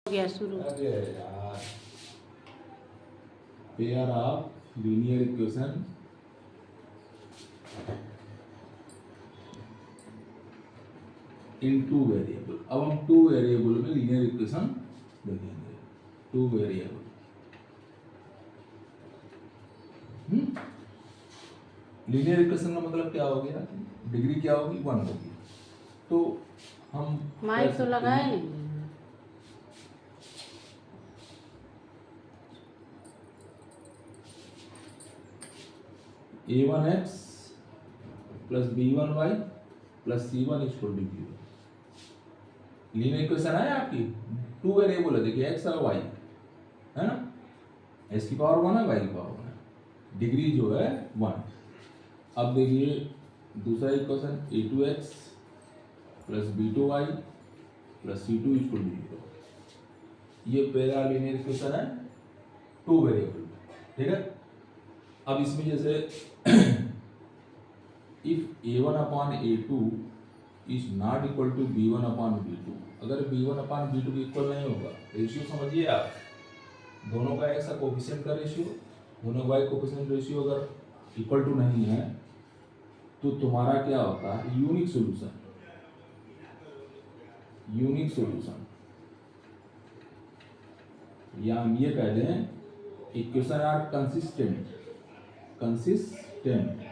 गया शुरू। अरे यार, pair of linear equation in two variable. अब हम टू वेरिएबल में लीनियर इक्वेशन देखेंगे। टू वेरिएबल लीनियर इक्वेशन का मतलब क्या हो गया? डिग्री क्या होगी? 1 होगी। तो हम माइक तो लगाए नहीं। a1x plus b1y plus c1 equal to b1। Linear equation है आपकी, टू वेरिएबल है। देखिए x और y है ना, x की पावर 1 है, y की पावर 1 है, डिग्री जो है 1। अब देखिए दूसरा equation a2x plus b2y plus c2 equal to 0। ये पहला लीनियर इक्वेशन है टू वेरिएबल, ठीक है। अब इसमें जैसे if a1 upon a2 is not equal to b1 upon b2, अगर b1 अपॉन b2 इक्वल नहीं होगा, रेशियो समझिए आप, दोनों का x का कोफिशिएंट का रेशियो, दोनों y कोफिशिएंट रेशियो अगर इक्वल टू नहीं है तो तुम्हारा क्या होता है? Unique solution. यूनिक सॉल्यूशन या हम ये कह दें equation are consistent. Consistent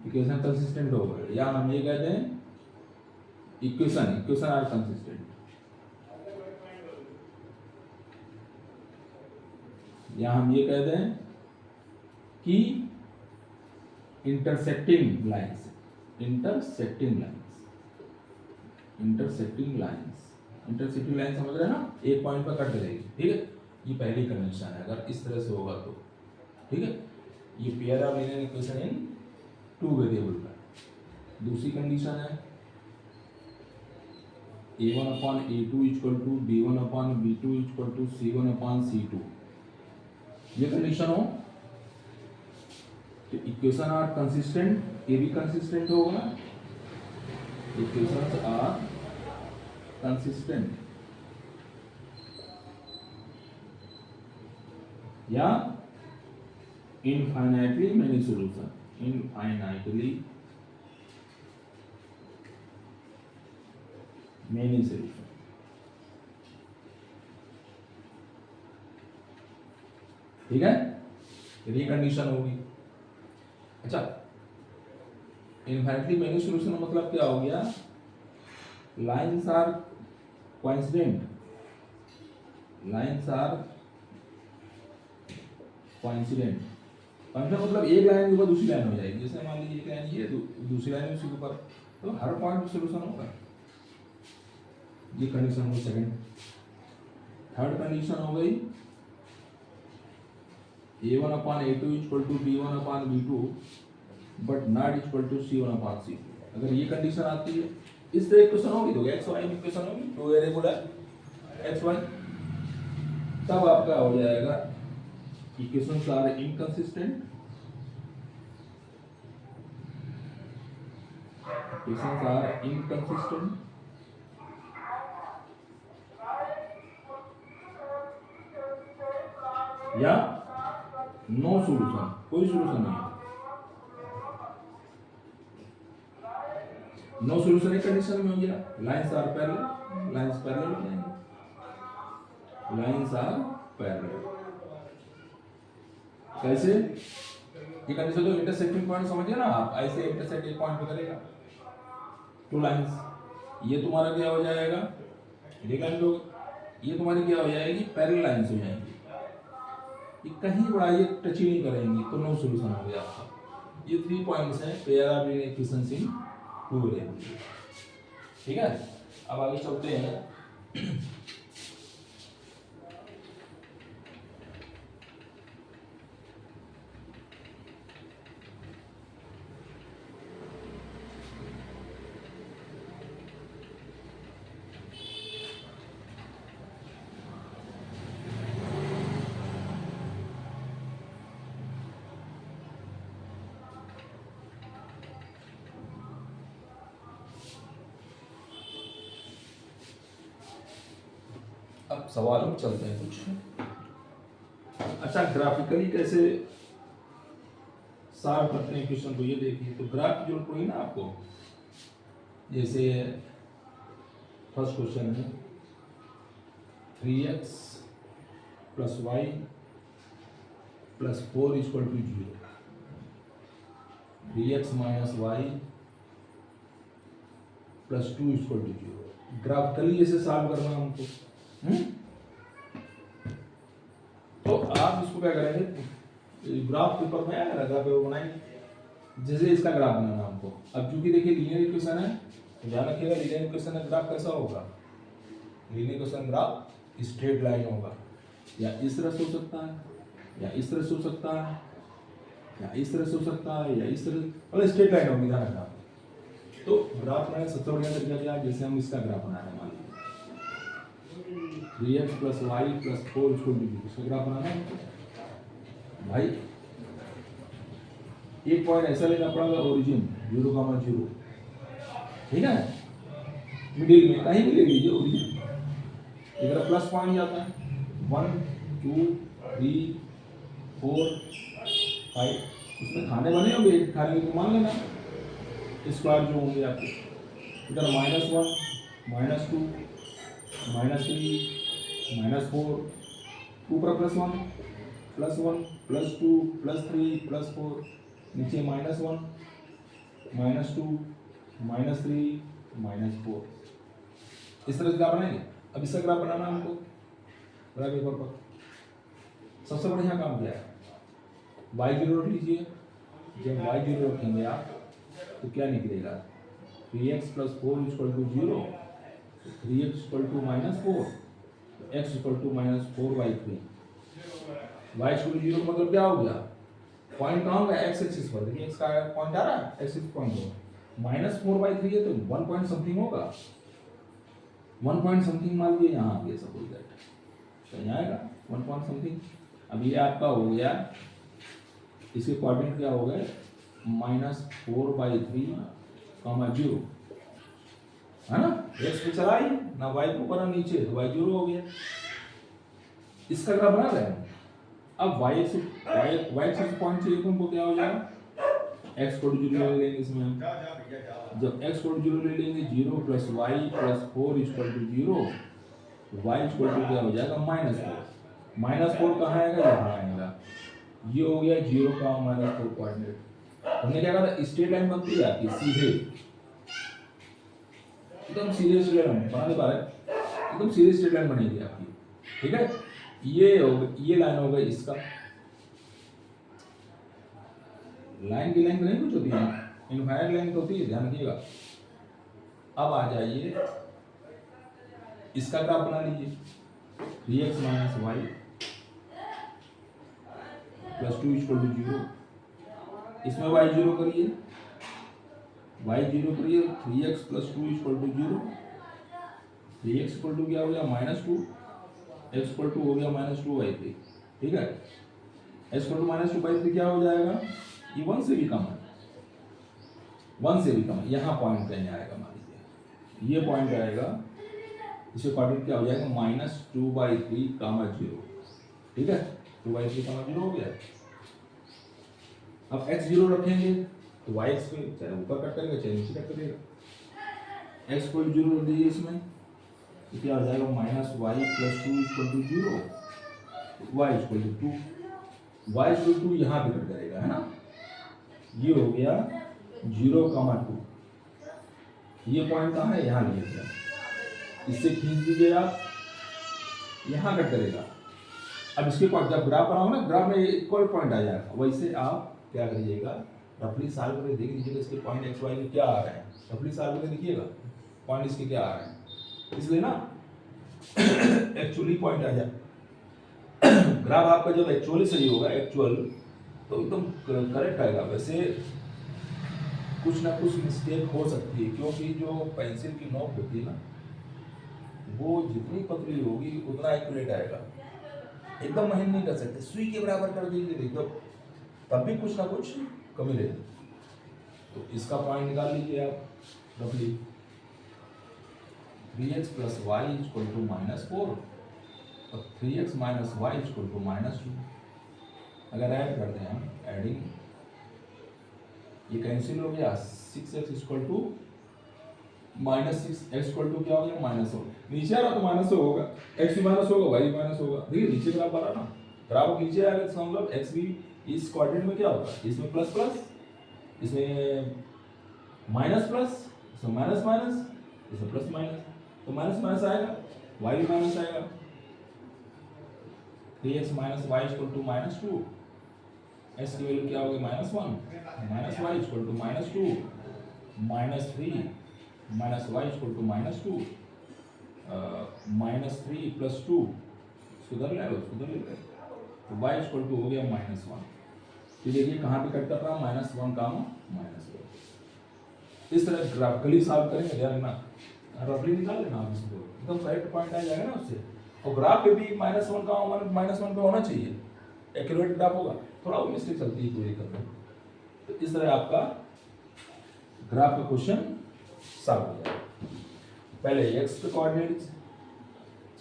equation consistent होगा, या हम ये कह दें इक्वेशन आर कंसिस्टेंट, या हम ये कह दें कि इंटरसेक्टिंग लाइंस। इंटरसेक्टिंग लाइन समझ रहे हैं ना, एक पॉइंट पर कट रहेगी, ठीक है। ये पहली कंडीशन है, अगर इस तरह से होगा तो, ठीक है। ये pair of linear equation in two variable का। दूसरी कंडीशन है a1 upon a2 equal to b1 upon b2 equal to c1 upon c2। ये कंडीशन हो तो इक्वेशन आर कंसिस्टेंट, ये भी कंसिस्टेंट होगा। इक्वेशंस आर कंसिस्टेंट या infinitely many solution. Infinitely many solution, ठीक है। ये कंडीशन होगी। अच्छा, इनफाइनाइटली मेनी सॉल्यूशन मतलब क्या हो गया? Lines are coincident, lines are coincident. मतलब एक लाइन के ऊपर दूसरी लाइन हो जाएगी। जैसे मान लीजिए एक लाइन ये, दूसरी लाइन उसी के ऊपर, तो हर पॉइंट पे सॉल्यूशन होगा। ये कंडीशन हो सेकंड। थर्ड कंडीशन हो गई a1 upon a2 equal to b1 upon b2 but not equal to c1 upon c2। अगर ये कंडीशन आती है, इस तरह इक्वेशन होगी तो x y इक्वेशन होगी, टू वेरिएबल है x y, तब आपका हो जाएगा equations are inconsistent, equations are inconsistent या नो सॉल्यूशन, कोई सॉल्यूशन नहीं है। नो सॉल्यूशन एक कंडीशन में हो गया, lines are parallel, lines parallel हो जाएंगे, लाइंस आर पैरेलल। कैसे? ये कंडीशन तो इंटरसेक्टिंग पॉइंट समझिए ना आप, ऐसे इंटरसेक्ट एक पॉइंट पे करेगा टू लाइंस, ये तुम्हारा क्या हो जाएगा? देखा लोग, ये तुम्हारी क्या हो जाएगी? पैरेलल लाइंस हो जाएंगी, ये कहीं बड़ा ये टच ही नहीं करेंगी, तो नो सॉल्यूशन हो गया आपका। ये 3 पॉइंट्स हैं pair of linear equations in two variable, ठीक है। अब आगे चलते हैं। अब सवाल में चलते हैं कुछ। अच्छा, ग्राफिकली कैसे सॉल्व करते हैं क्वेश्चन को, ये देखिए। तो ग्राफ जो कोई ना आपको, जैसे फर्स्ट क्वेश्चन है 3x plus y plus 4 equal to 0, 3x minus y plus 2 equal to 0। Graphically ऐसे सॉल्व करना हमको। तो आप इसको क्या करेंगे, ग्राफ पेपर में आया ग्राफ पेपर बनाएंगे, जैसे इसका ग्राफ बनाना हमको। अब क्योंकि देखिए लीनियर इक्वेशन है, तो ध्यान रखिएगा लीनियर इक्वेशन का ग्राफ कैसा होगा। Linear equation graph straight line होगा, या इस तरह से हो सकता है, या इस तरह से हो सकता है, या इस तरह से हो सकता है, या इस तरह, मतलब स्ट्रेट लाइन होगी। ध्यान रखना। तो ग्राफ बनाने सबसे बढ़िया तरीका क्या है, जैसे हम इसका ग्राफ बना रहे हैं, मान लीजिए 3x plus y plus 4 equal to 0, इसका ग्राफ बनाना है भाई। एक पॉइंट ऐसा लेना पड़ेगा, ओरिजिन 0,0, ठीक है, मिडिल में कहीं भी ले लीजिए ओरिजिन। इधर प्लस पॉइंट जाता है 1 2 3 4 5, उसमें खाने बने होंगे, खाने को मान लेना स्क्वायर जो होंगे आपके। इधर -1 -2 -3 -4, ऊपर +1 +1 +2 +3 +4, नीचे -1 -2 -3 -4। इस तरह से ग्राफ बनाएंगे। अब इसका ग्राफ बनाना हमको ग्राफ पेपर पर। सबसे बढ़िया काम क्या है, y0 रख लीजिए। जब y0 रखेंगे आप तो क्या निकलेगा, 3x plus 4 equal to 0, 3x equal to -4, x equal to -4/3। y equal to 0 मतलब क्या हो गया, पॉइंट कहाँ होगा, x एक्सिस पर। देखिए x का पॉइंट आ रहा है, x एक्सिस पॉइंट हो -4/3 है, तो 1 पॉइंट समथिंग होगा, 1 पॉइंट समथिंग मान लीजिए यहाँ आ गया, सपोज दैट सही आएगा 1 पॉइंट समथिंग। अब ये आपका हो गया, इसके कोऑर्डिनेट क्या हो गए, -4/3, 0, है ना। x पे चला ही ना, y को ऊपर ना नीचे, तो y0 हो गया। इसका ग्राफ बना रहे हैं। अब y से पॉइंट चाहिए तुमको, क्या हो जाएगा, x को 0 ले लेंगे इसमें हम। जब x को 0 ले लेंगे, 0 plus y plus 4 equal to 0, y equal to क्या हो जाएगा, -4। -4 कहाँ आएगा, यहाँ आएगा। ये हो गया 0 का -4 कोऑर्डिनेट। हमने क्या कहा, स्ट्रेट लाइन बनती है आपकी सीधे, एकदम सीधे स्ट्रेट लाइन बना दे पा रहे, एकदम सीधे स्ट्रेट लाइन बनेगी आपकी, ठीक है। ये लाइन हो गई इसका, लाइन की लाइन नहीं कुछ होती है, इनफाइनाइट लाइन तो होती है, ध्यान रखिएगा। अब आ जाइए, इसका ग्राफ बना लीजिए, 3x minus y plus 2 equal to 0। इसमें y0 करिए, y0 करिए, 3x plus 2 equal to 0, 3x equal to क्या हो गया, -2, x इक्वल टू हो गया -2/3, ठीक है। x इक्वल टू -2/3 क्या हो जाएगा, ये 1 से भी कम है, 1 से भी कम है। यहाँ पॉइंट कहीं आएगा, मान लीजिए ये पॉइंट आएगा, इसके कोऑर्डिनेट क्या हो जाएगा, -2/3, 0, ठीक है। 2/3, 0 हो गया। अब x0 रखेंगे तो y x पे चाहे ऊपर कट करेगा चाहे नीचे कट करेगा। x को 0 रख दीजिए इसमें, तो क्या हो जाएगा, -y plus 2 equal to 0, y equal to 2, y equal to यहाँ पे कट करेगा, है ना। ये हो गया 0,2। ये पॉइंट कहाँ है, यहाँ लिए गया, इससे खींच दीजिए आप, यहाँ कट करेगा। अब इसके पास जब ग्राफ बनाओ ना, ग्राफ में इक्वल पॉइंट आ जाएगा। वैसे आप क्या करिएगा, रफली सॉल्व करके देख लीजिएगा इसके पॉइंट x y के क्या आ रहे हैं, रफली सॉल्व करके देखिएगा पॉइंट इसके क्या आ रहे हैं। इसलिए ना एक्चुअली पॉइंट आ जाए। ग्राफ आपका जब एक्चुअली सही होगा, एक्चुअल, तो एकदम करेक्ट आएगा। वैसे कुछ ना कुछ मिस्टेक हो सकती है, क्योंकि जो पेंसिल की नोक होती है ना, वो जितनी पतली होगी उतना एक्यूरेट आएगा। एकदम महीन नहीं कर सकते, सुई के बराबर कर दीजिए एकदम, तब भी कुछ ना कुछ कमी रहेगी। तो इसका पॉइंट निकाल लीजिए आप, रफली 3x plus Y equal to -4, और 3x minus y equal to -2। अगर ऐड करते हैं हम, एडिंग, ये कैंसिल हो गया, 6x equal to -6, x equal to क्या हो गया माइनस हो, नीचे आ रहा तो माइनस होगा, x भी माइनस होगा, y भी माइनस होगा। देखिए नीचे ग्राफ आ रहा ना, ग्राफ नीचे आएगा इसका मतलब x भी इस क्वाड्रेंट में क्या होगा, इसमें प्लस प्लस, इसमें माइनस प्लस, इसमें माइनस माइनस, इसमें प्लस माइनस, तो माइनस माइनस आएगा, y भी माइनस आएगा। 3x minus y equal to -2, x की वैल्यू क्या होगी -1, minus y equal to -2, -3 minus y equal to -2, -3 + 2, सुधर ले तो y इक्वल टू हो गया -1। तो देखिए कहाँ पे कट कर रहा है, -1 कामा -1। इस तरह ग्राफिकली सॉल्व करेंगे, ध्यान रखना, रफली निकाल लेना आप इसको, एकदम करेक्ट पॉइंट आ जाएगा ना उससे। और ग्राफ पे भी -1 का -1 पे होना चाहिए, एक्यूरेट ग्राफ होगा, थोड़ा वो मिस्टेक चलती है पूरी करने। तो इस तरह आपका ग्राफ का क्वेश्चन सॉल्व हो जाएगा। पहले x पे कोऑर्डिनेट,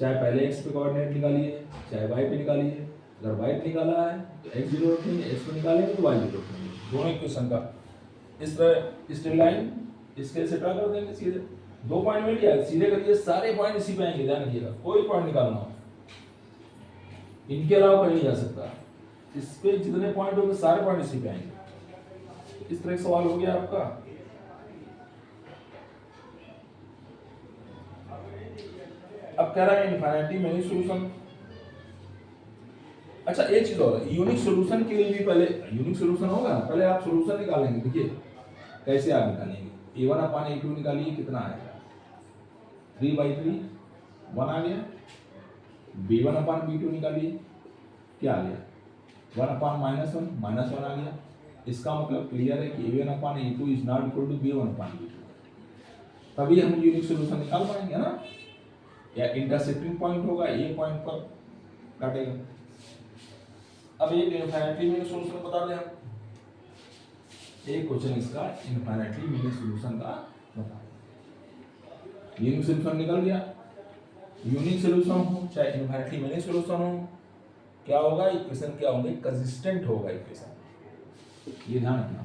चाहे पहले x पे कोऑर्डिनेट निकालिए, चाहे y पे निकालिए। अगर y पे निकाला है तो x 0 रखेंगे, x पे निकालेंगे तो y 0 रखेंगे, दोनों इक्वेशन का। इस तरह स्ट्रेट लाइन इसके सेटा कर देंगे सीधे, 2 पॉइंट मिल गया, सीधे करिए, सारे पॉइंट इसी पे आएंगे, ध्यान रखिएगा, कोई पॉइंट निकालना हो, इनके अलावा कहीं नहीं जा सकता। इस पे जितने पॉइंट होंगे सारे पॉइंट इसी पे आएंगे। इस तरह का सवाल हो गया आपका। अब कह रहा है इनफिनिटी मेनी सॉल्यूशन। अच्छा एक चीज और, यूनिक सॉल्यूशन के लिए भी पहले यूनिक सॉल्यूशन होगा, पहले आप सॉल्यूशन निकालेंगे। देखिए कैसे आप निकालेंगे, a1/a2 निकालिए, कितना आएगा 3/3, 1 आ गया। b1/b2 निकालिए, क्या आ गया 1/-1, -1 आ गया। इसका मतलब क्लियर है कि a1/a2 is not equal to b1/b2, तभी हम यूनिक सॉल्यूशन निकाल पाएंगे ना, या इंटरसेक्टिंग पॉइंट होगा, ए पॉइंट पर काटेगा। अब एक इनफिनिटी में सॉल्यूशन बता दें हम, एक क्वेश्चन इसका इनफिनिटी में सॉल्यूशन का बता दें। यूनिक सॉल्यूशन निकल गया, यूनिक सॉल्यूशन हो चाहे इनफिनिटी में सॉल्यूशन हो, क्या होगा, इक्वेशन क्या होंगे, कंसिस्टेंट होगा इक्वेशन, ये ध्यान रखना।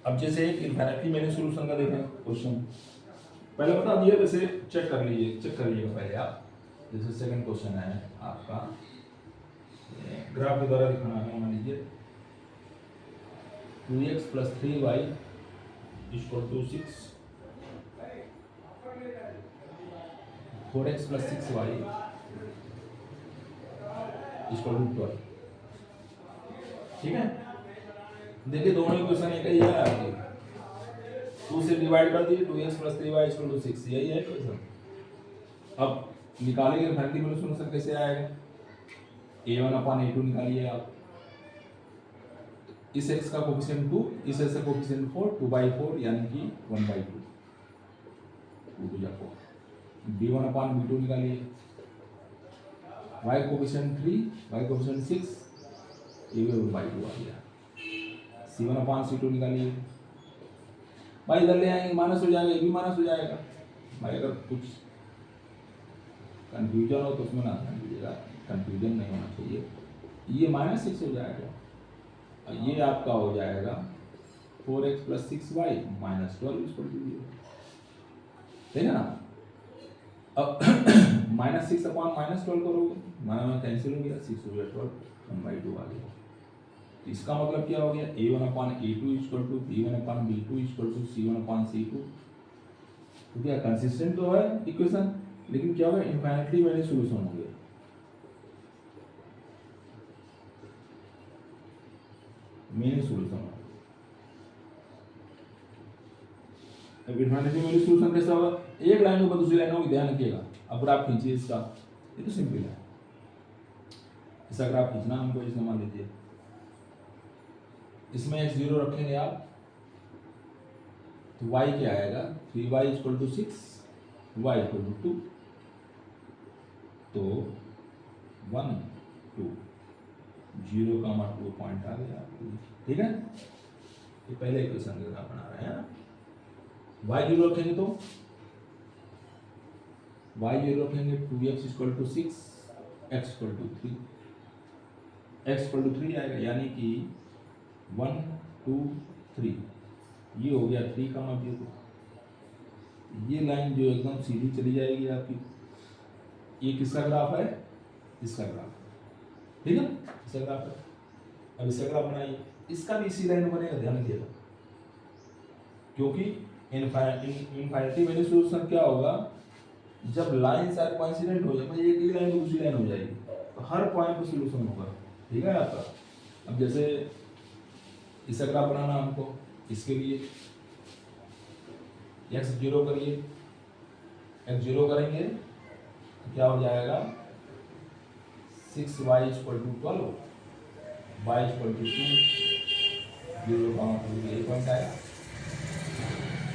अब जैसे एक इनफिनिटी मैंने सॉल्यूशन का देखें क्वेश्चन, पहले बता दिया, वैसे चेक कर लीजिएगा पहले आप। जैसे सेकंड क्वेश्चन है आपका, ग्राफ के द्वारा दिखाना है, मान लीजिए 2x + 3y = 6, 4x + 6y = 12। ठीक है, देखिए दोनों इक्वेशन एक ही है आपकी, 2 से डिवाइड कर दिए, 2x + 3y = 6, यही है इक्वेशन। अब निकालेंगे इनफिनिटी में सॉल्यूशन कैसे आएगा, a1/a2 निकालिए आप, इस x का कोएफिशिएंट 2, इस x का कोएफिशिएंट 4, 2/4 यानी कि 1/2, 2 × 4। b1/b2 निकालिए, y कोएफिशिएंट 3, y कोएफिशिएंट 6, ये 1/2 आ गया। c1/c2 निकालिए, भाई इधर ले आएंगे, माइनस हो जाएगा, ये भी माइनस हो जाएगा। भाई अगर कुछ कंफ्यूजन हो तो उसमें ना ध्यान दीजिएगा, कंफ्यूजन नहीं होना चाहिए। ये -6 हो जाएगा, और ये आपका हो जाएगा 4x + 6y -12 = 0, ठीक है ना। अब -6/-12 करोगे, माना कैंसिल हो गया, 6 हो गया 12, 1/2 आ गया। इसका मतलब क्या हो गया, a1/a2 = b1/b2 = c1/c2। तो क्या कंसिस्टेंट तो है इक्वेशन, लेकिन क्या होगा, इनफिनिटी वाले सॉल्यूशन होंगे। मेन सॉल्यूशन, अब इनफिनिटी वाले सॉल्यूशन कैसा होगा, एक लाइन के ऊपर दूसरी लाइन होगी, ध्यान रखिएगा। अब ग्राफ खींचिए इसका, ये तो सिंपल है, ऐसा ग्राफ खींचना हमको। इसमें मान लीजिए इसमें x 0 रखेंगे आप, तो y क्या आएगा, 3y = 6, y इक्वल टू 2, तो 1 2 0 का 2 पॉइंट आ गया आपको, ठीक है। ये पहले इक्वेशन का बना रहे हैं ना। y 0 रखेंगे तो y 0 रखेंगे 2x equal to 6, x equal to 3, x equal to 3 आएगा, यानी कि 1 2 3, ये हो गया 3 का 0। ये लाइन जो एकदम सीधी चली जाएगी आपकी, ये किसका ग्राफ है, इसका ग्राफ, ठीक है, इसका ग्राफ है। अब इसका ग्राफ बनाइए, इसका भी इसी लाइन में बनेगा, ध्यान दिएगा, क्योंकि इनफाइनिटी वैल्यू सॉल्यूशन क्या होगा, जब लाइन सारे कोइंसिडेंट हो जाए, मतलब एक ही लाइन में दूसरी लाइन हो जाएगी, तो हर पॉइंट पर सॉल्यूशन होगा, ठीक है आपका। अब जैसे इसका ग्राफ बनाना हमको, इसके लिए x 0 करिए, x 0 करेंगे तो क्या हो जाएगा, 6y equal to 12, y equal to 2, 0 का मतलब ये पॉइंट आएगा।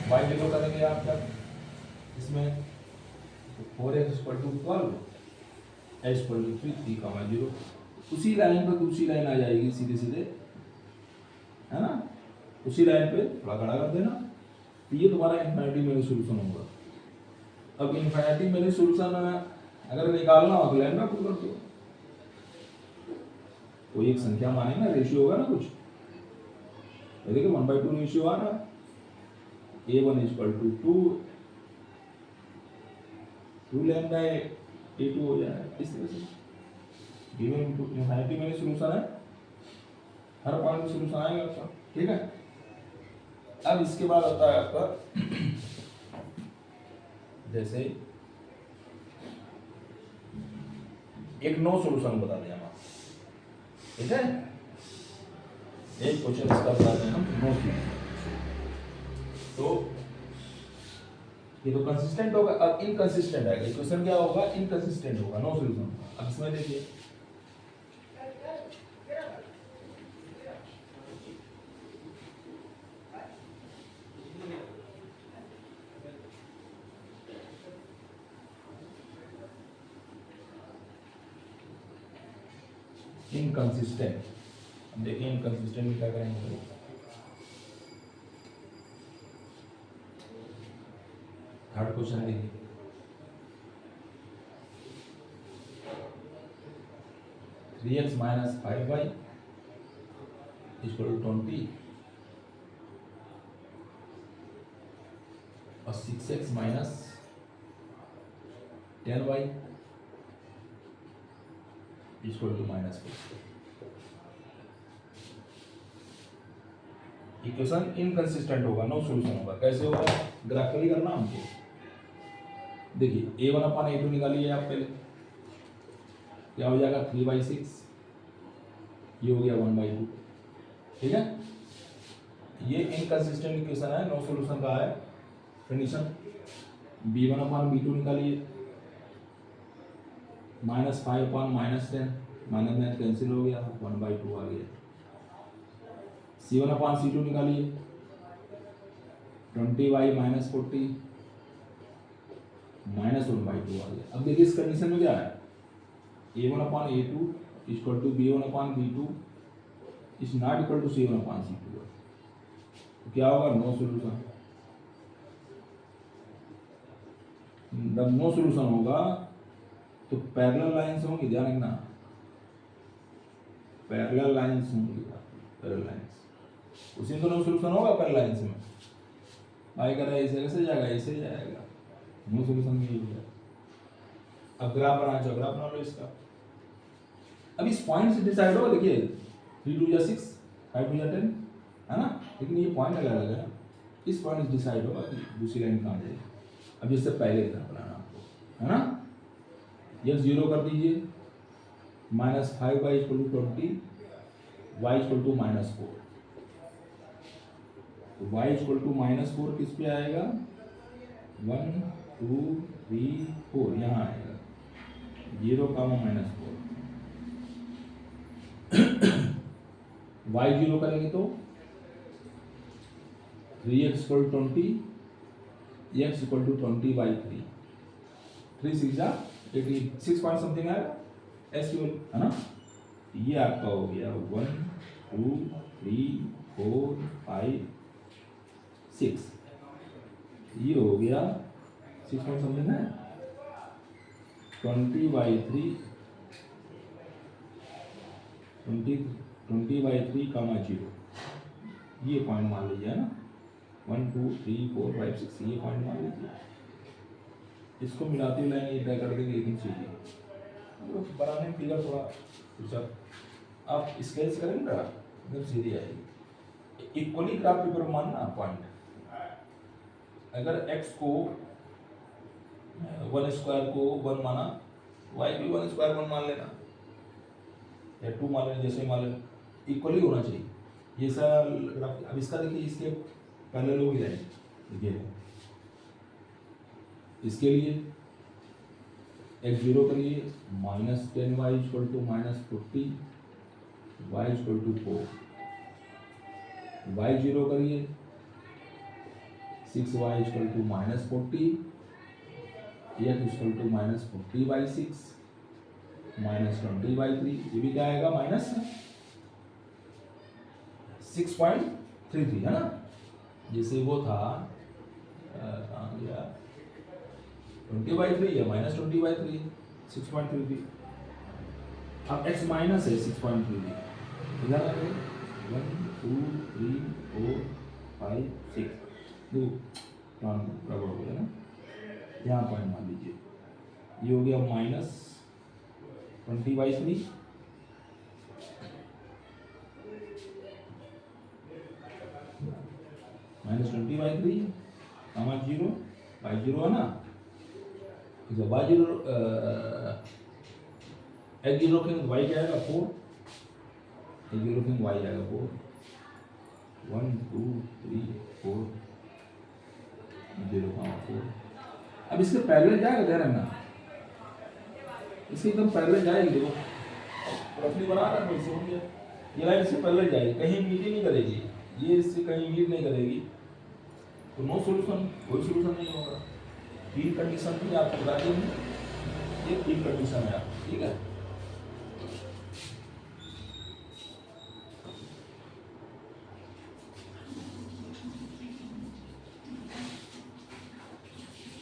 y 0 करेंगे आप जब इसमें, तो 4x equal to 12, x equal to 3 का 0, उसी लाइन पर दूसरी लाइन आ जाएगी सीधे सीधे, है ना, उसी लाइन पे थोड़ा खड़ा कर देना, तो ये तुम्हारा इनफिनिटी मेरे सॉल्यूशन होगा। अब इनफिनिटी मेरे सॉल्यूशन अगर निकालना हो तो लैम्डा पुट कर दो, कोई एक संख्या माने ना, रेशियो होगा ना कुछ, तो देखिए 1/2 रेशियो आ रहा है, a1 equal to 2 lambda a2 हो जाएगा, इस तरह से गिवन इनफिनिटी मेरे सॉल्यूशन है, हर पॉइंट में सॉल्यूशन आएगा आपका, ठीक है। अब इसके बाद आता है आपका जैसे एक नो सॉल्यूशन बता दें हम आपको, ठीक है, एक क्वेश्चन इसका बताते हैं हम नो सॉल्यूशन, तो ये तो कंसिस्टेंट होगा। अब इनकंसिस्टेंट आएगा, इक्वेशन क्या होगा, इनकंसिस्टेंट होगा, नो सॉल्यूशन। अब इसमें देखिए इनकंसिस्टेंट, अब देखिए इनकंसिस्टेंट में क्या करेंगे, थर्ड क्वेश्चन देखिए, three x minus 5y equal to 20 और 6x minus 10y equal to -4। Equation inconsistent होगा, नो सॉल्यूशन होगा। कैसे होगा, ग्राफिकली करना हमको, देखिए a1/a2 निकालिए आप पहले, क्या हो जाएगा 3/6, ये हो गया 1/2, ठीक है। ये इनकंसिस्टेंट इक्वेशन है, नो सॉल्यूशन का है कंडीशन। b1/b2 निकालिए, -5 -10, -10 कैंसिल हो गया, 1/2 आ गया। c1/c2 निकालिए, 20y -40 -1/2 आ गया। अब देखिए इस कंडीशन में क्या है, a1/a2 equal to b1/b2 is not equal to c1/c2, तो क्या होगा, नो सॉल्यूशन। जब नो सॉल्यूशन होगा तो पैरेलल लाइंस होंगी, ध्यान रखना, पैरेलल लाइंस होंगी, पैरेलल लाइंस, उसी में तो नो सॉल्यूशन होगा पैरेलल लाइंस में। भाई कह रहा है ऐसे कैसे जाएगा, ऐसे ही जाएगा, नो सॉल्यूशन नहीं होगा। अब ग्राफ बना, जो ग्राफ बना लो इसका। अब इस पॉइंट से डिसाइड होगा, देखिए 3 2 या 6, 5 2 या 10, है ना, लेकिन ये पॉइंट अलग अलग है, इस पॉइंट से डिसाइड होगा कि दूसरी लाइन कहाँ जाएगी। अब इससे पहले ग्राफ बनाना आपको, है ना, ये 0 कर दीजिए, -5y equal to 20, y equal to -4, तो y इक्वल टू -4 किस पे आएगा, 1 2 3 4 यहाँ आएगा, 0 -4, y 0 करेंगे तो 3x equal to 20, x equal to 20/3, 3 6 जा 18, 6 पॉइंट समथिंग आएगा एस क्यू है ना। ये आपका हो गया 1 2 3 4 5 6, ये हो गया 6 पॉइंट समथिंग है 20/3 20/3 कामा 0, ये पॉइंट मान लीजिए है ना। 1 2 3 4 5 6 ये पॉइंट मान लीजिए। इसको मिलाती हुई लाइन ये ड्रा कर देंगे लेकिन चाहिए तो बनाने में फिगर थोड़ा जब आप स्केल से करेंगे ना एकदम सीधी आएगी। इक्वली ग्राफ पेपर मानना पॉइंट, अगर x को 1 स्क्वायर को 1 माना, y भी 1 स्क्वायर 1 मान लेना या 2 मान लेना, जैसे मान लेना, इक्वली होना चाहिए ये सारा ग्राफ। अब इसका देखिए, इसके पैरेलल हो गया देखिए, इसके लिए x0 करिए -10y = -40, y = 4, y0 करिए 6y = -40, x = -40/6 -20/3, ये भी क्या आएगा -6.33 है ना। जैसे वो था 20/3 या -20/3 6.33। अब x माइनस है 6.33, इधर आ गए 1 2 3 4 5 6 दो गड़बड़ हो गया ना, यहाँ पॉइंट मान लीजिए, ये हो गया -20/3 -20/3 कामा 0 बाई 0 है ना। जब y0 x0 के y क्या आएगा 4, x0 के y आएगा 4, 1 2 3 4 0 कामा 4। अब इसके पैरेलल जाएगा ध्यान रखना, इसके एकदम पैरेलल जाएगी, देखो रफली बना रहा है वैसे हो गया, ये लाइन इससे पैरेलल जाएगी, कहीं मीट ही नहीं करेगी, ये इससे कहीं मीट नहीं करेगी, तो नो सॉल्यूशन, कोई सॉल्यूशन नहीं होगा। तीन कंडीशन भी आपको बता दी, ये तीन कंडीशन है आप, ठीक है।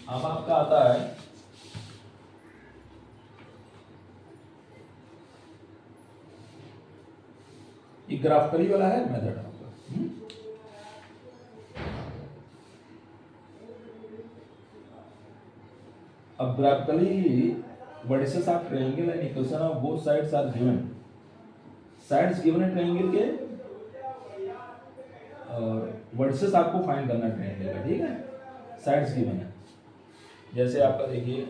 अब आपका आता है ये ग्राफिकली वाला है मेथड आपका। अब graphically vertices of triangle and equation of both sides are given, sides given है ट्रायंगल के और वर्टिसेस आपको फाइंड करना है ट्रायंगल का, ठीक है। साइड्स गिवन है, जैसे आपका देखिए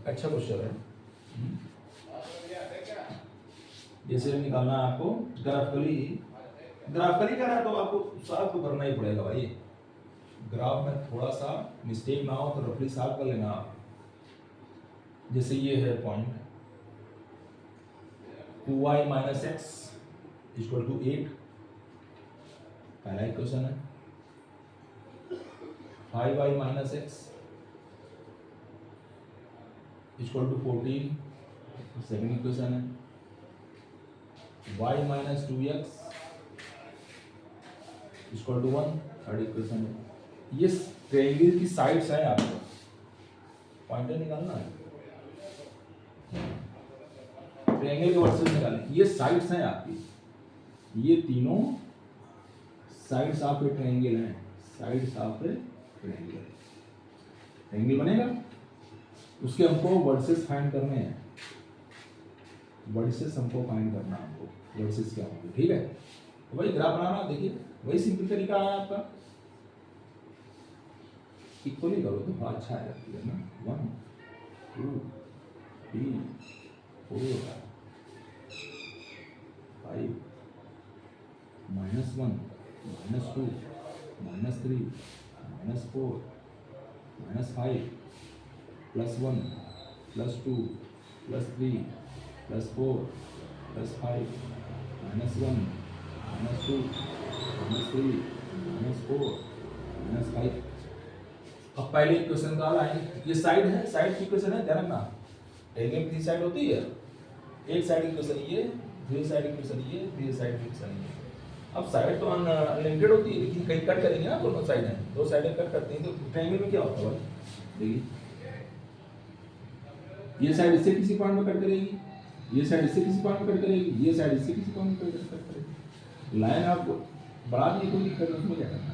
अच्छा क्वेश्चन है, जैसे निकालना है आपको ग्राफिकली, ग्राफिकली करना है तो आपको सॉल्व तो करना ही पड़ेगा भाई, ग्राफ में थोड़ा सा मिस्टेक ना हो तो रफली सॉल्व कर लेना आप। जैसे ये है पॉइंट 2y - x = 8, पहला इक्वेशन है। 5y - x = 14, सेकंड इक्वेशन है। y - 2x = 1, थर्ड इक्वेशन है। ये ट्रायंगल की साइड्स हैं, आपको पॉइंटर निकालना है, ट्रायंगल के वर्सेस निकालें, ये साइड्स हैं आपकी, ये तीनों साइड्स ऑफ ए ट्रायंगल हैं, sides of A triangle, triangle बनेगा, उसके हमको वर्सेस फाइंड करने हैं, वर्सेस हमको फाइंड करना है, हमको वर्सेस क्या होंगे, ठीक है। तो भाई ग्राफ बनाना, देखिए वही सिंपल तरीका है आपका, इक्वली करो तो बड़ा अच्छा है ना। 1 2 3 4 5 -1 -2 -3 -4 -5 +1 +2 +3 +4 +5 -1 -2 -3 -4 -5। अब पहले इक्वेशन का लाइन, ये साइड है, साइड की इक्वेशन है, ध्यान रखना। ट्रायंगल की साइड होती है, एक साइड इक्वेशन ये, दूसरी साइड इक्वेशन ये, तीसरी साइड इक्वेशन ये। अब साइड तो अनलिमिटेड होती है, लेकिन कहीं कट करेंगे ना, दोनों साइड हैं, दो साइडें कट करते हैं, तो ट्रायंगल में क्या होता है भाई, देखिए ये साइड इससे किसी पॉइंट में कट करेगी, ये साइड इससे किसी पॉइंट में कट करेगी, ये साइड इससे किसी पॉइंट में कट करेगी। लाइन आपको बना दी, कोई दिक्कत नहीं, उसमें क्या करना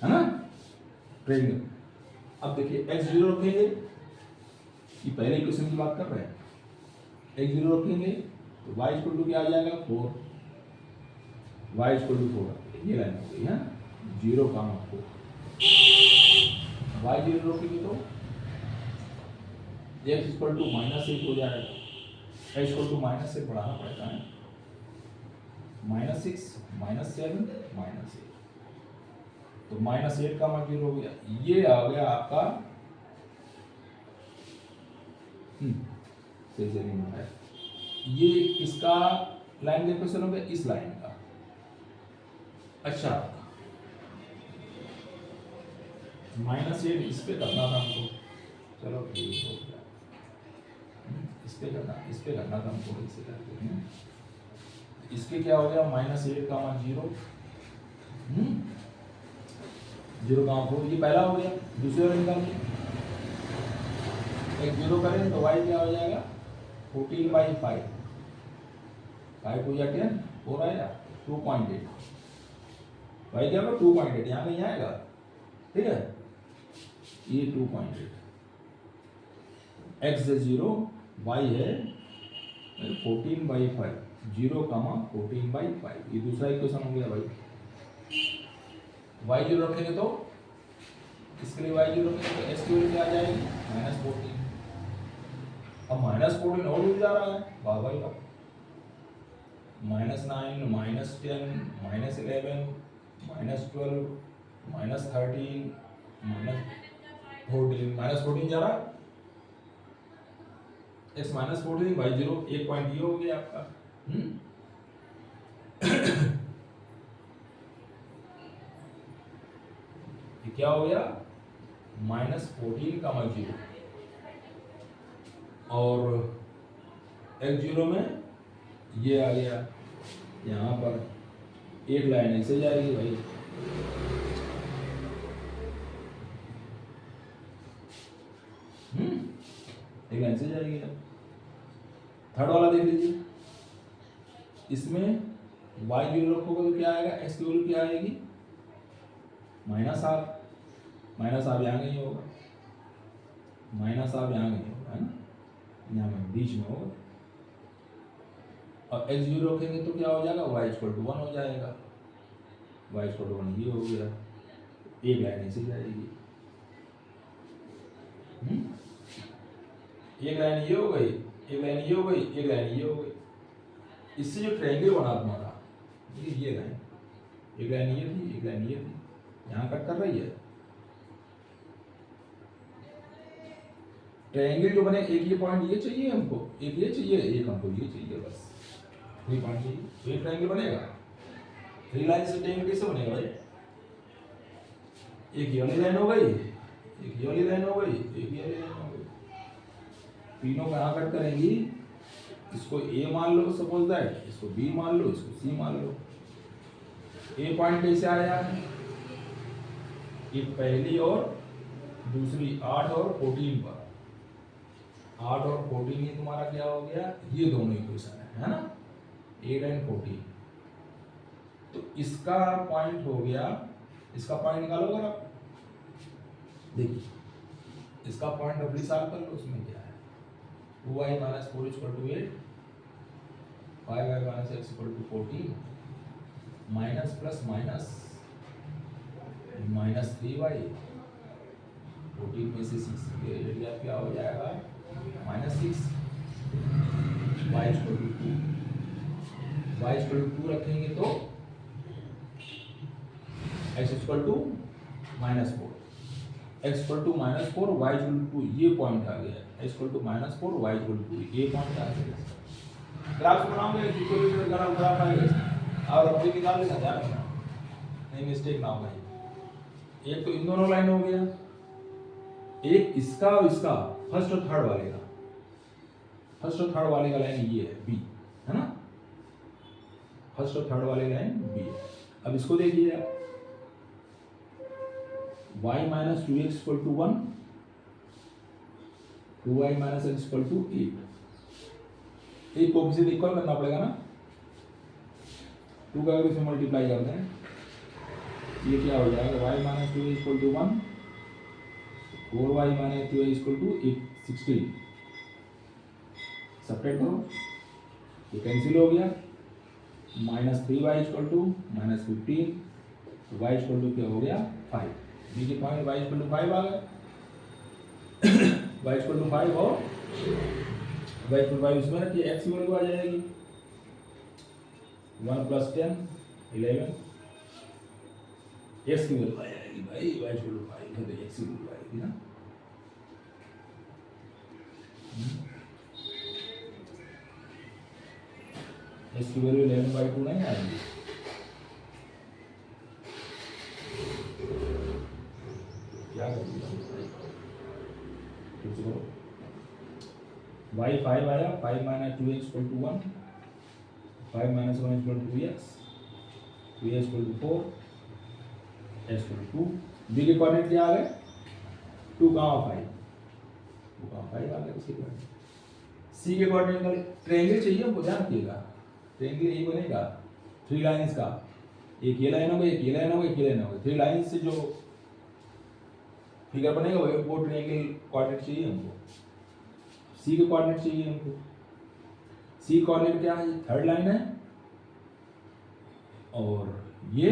है ना, ट्रायंगल। अब देखिए x0 रखेंगे, ये पहले इक्वेशन की बात कर रहे हैं, x0 रखेंगे तो y इक्वल टू क्या आ जाएगा 4, y इक्वल टू 4, ये लाइन हो गई है 0, 4 y 0 रखेंगे तो x इक्वल टू -1 हो जाएगा, x इक्वल टू -1 बढ़ाना पड़ता है, -6 -7 -8, तो -8 का मान 0 हो गया, ये आ गया आपका सही से नहीं है, ये किसका लाइन का क्वेश्चन हो गया, इस लाइन का। अच्छा -8 इस पे करना था हमको, चलो ठीक हो गया, इस पे करना था हमको, इसे करते हैं, इसके क्या हो गया -8 का मान 0, 0 का मान 4, ये पहला हो गया। दूसरे वाले निकालिए, एक 0 करें तो y क्या हो जाएगा 14/5, 5 को या 10 4 आया 2.8, y क्या होगा 2.8, यहाँ नहीं आएगा, ठीक है, ये 2.8, x है 0, y है 14/5, 0, 14/5, ये दूसरा इक्वेशन हो गया भाई। y 0 रखेंगे तो इसके लिए y 0 रखेंगे तो x की वैल्यू क्या आ जाएगी -14, अब -14 और मिल जा रहा है, वाह भाई वाह, -9 -10 -11 -12 -13 -14 जा रहा है, x -14 y 0, एक पॉइंट ये हो गया आपका। ये क्या हो गया -14 का मान 0, और x0 में ये आ गया, यहाँ पर एक लाइन ऐसे जाएगी भाई, एक लाइन से जाएगी। थर्ड वाला देख लीजिए, इसमें y 0 रखोगे तो क्या आएगा, x की वैल्यू क्या आएगी -8, -8 यहाँ नहीं होगा, -8 यहाँ नहीं होगा, है ना, यहाँ में बीच में होगा, और x0 रखेंगे तो क्या हो जाएगा y इक्वल टू 1 हो जाएगा, y इक्वल टू 1 ये हो गया, एक लाइन ऐसे जाएगी, एक लाइन ये हो गई, एक लाइन ये हो गई, एक लाइन ये हो गई, इससे जो ट्रायंगल बना तुम्हारा, ये लाइन, एक लाइन ये थी, एक लाइन ये थी, यहाँ कट कर रही है, ट्रायंगल जो बने, एक ये पॉइंट ये चाहिए हमको, एक ये चाहिए, एक हमको ये चाहिए, बस 3 पॉइंट चाहिए, तो एक ट्रायंगल बनेगा। 3 लाइन से ट्रायंगल कैसे बनेगा भाई, एक ये वाली लाइन हो गई, एक ये वाली लाइन हो गई, एक ये वाली लाइन हो गई, तीनों को यहाँ कट करेंगी, इसको A मान लो सपोज दैट, इसको B मान लो, इसको C मान लो। A पॉइंट कैसे आया है, ये पहली और दूसरी 8 और 14 पर, 8 और 14 ये तुम्हारा क्या हो गया, ये दोनों इक्वेशन है ना, 8 एंड 14, तो इसका पॉइंट हो गया, इसका पॉइंट निकालो अगर आप, देखिए इसका पॉइंट डबली सॉल्व कर लो, उसमें क्या है 2y - 4 = 8, 5y - x = 14, minus plus minus -3y, 14 में से 6, ये गैप क्या हो जाएगा -6, y equal to 2, y equal to 2 रखेंगे तो x equal to -4, x equal to -4, y equal to 2, ये पॉइंट आ गया, x equal to -4, y equal to 2, ये पॉइंट आ गया। ग्राफ बनाओगे इक्विलेटरल ग्राफ आएगा और अपनी निकाल लेना, ध्यान रखना नहीं मिस्टेक ना हो भाई। एक तो इन दोनों लाइन हो गया, एक इसका और इसका, फर्स्ट और थर्ड वाले का, फर्स्ट और थर्ड वाले का लाइन ये है बी, है ना, फर्स्ट और थर्ड वाले लाइन बी है। अब इसको देखिए आप, y minus 2x equal to 1, 2y minus x equal to 8, एक को किसी इक्वल करना पड़ेगा ना, 2 का अगर इसे मल्टीप्लाई करते हैं ये क्या हो जाएगा, y minus 2 equal to 1, 4y minus 2 equal to 16, subtract करो, ये कैंसिल हो गया, -3y equal to -15, y equal to क्या हो गया 5, बी के पॉइंट y इक्वल टू 5 आ गए, y इक्वल टू 5 और y इक्वल टू 5 इसमें रखिए, x इक्वल टू आ जाएगी 1 + 10 11, x की वैल्यू आ जाएगी भाई y इक्वल टू 5 है तो x की वैल्यू आएगी ना, x की वैल्यू 11/2 नहीं आएगी, क्या करेंगे कुछ करो, y 5 आया, 5 minus 2x equal to 1, 5 minus 1 equal to 2x, 2x equal to 4, x equal to 2, b के कोऑर्डिनेट क्या आ गए 2, 5, 5 आ गए, उसके कोऑर्डिनेट c के कोऑर्डिनेट का ट्रायंगल चाहिए हमको, ध्यान रखिएगा ट्रायंगल यही बनेगा 3 लाइंस का, एक ये लाइन होगा, एक ये लाइन होगा, एक ये लाइन होगा, 3 लाइंस से जो फिगर बनेगा वो ट्रायंगल कोऑर्डिनेट चाहिए हमको, सी के कोऑर्डिनेट चाहिए हमको, सी कोऑर्डिनेट क्या है, थर्ड लाइन है और ये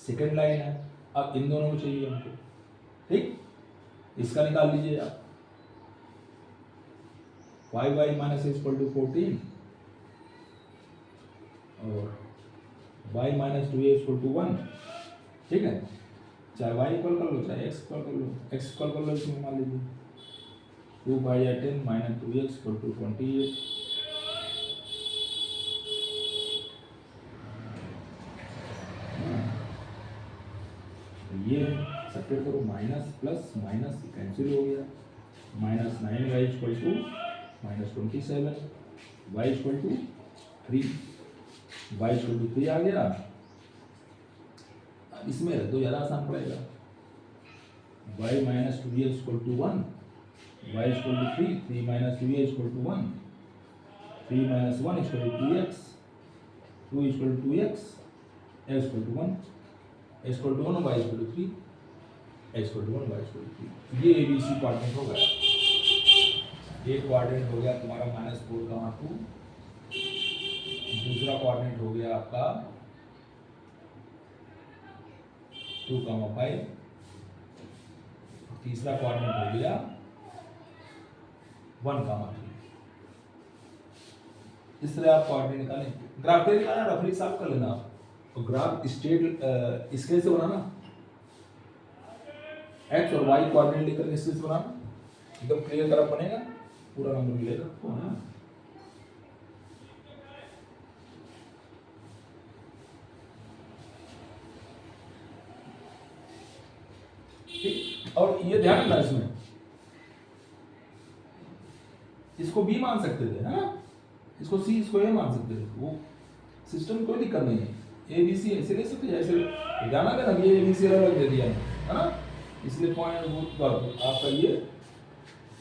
सेकंड लाइन है, अब इन दोनों को चाहिए हमको, ठीक, इसका निकाल लीजिए आप, 5y माइनस इक्वल टू 14 और y minus 2a equal to 1, ठीक है, चाहे y इक्वल कर लो चाहे x इक्वल कर लो, x इक्वल कर लो इसमें मान लीजिए 2 5 या 10 माइनस 2x इक्वल टू 28, ये सब्ट्रैक्ट करो, माइनस प्लस माइनस कैंसिल हो गया, -9y equal to -27, y equal to 3, y equal to 3 आ गया, इसमें रख दो ज़्यादा आसान पड़ेगा, y minus 2a equal to 1, y equal to 3, 3 minus 2a equal to 1, 3 minus 1 equal to 2x, 2 equal to 2x, x equal to 1, x equal to 1, y equal to 3, x equal to 1, y equal to 3, ये ABC coordinate हो गया, एक coordinate हो गया तुम्हारा -4, 2, दूसरा coordinate हो गया आपका 2, 5, तीसरा कोऑर्डिनेट हो गया 1, 3, इस तरह आप कोऑर्डिनेट निकालें, ग्राफ पे निकालना, रफली साफ कर लेना आप, और ग्राफ स्ट्रेट स्केल से बनाना, x और y कोऑर्डिनेट लेकर स्केल से बनाना, एकदम क्लियर ग्राफ बनेगा, पूरा नंबर मिलेगा आपको, हाँ। ठीक, और ये ध्यान रखना इसमें, इसको b मान सकते थे, है ना, इसको c, इसको a मान सकते थे, वो सिस्टम कोई दिक्कत नहीं है, a b c ऐसे ले सकते हैं, ऐसे ध्यान रखना कि ये a b c अलग दे दिया है ना, इसलिए पॉइंट आपका ये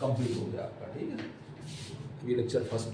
कंप्लीट हो गया आपका, ठीक है, ये लेक्चर फर्स्ट।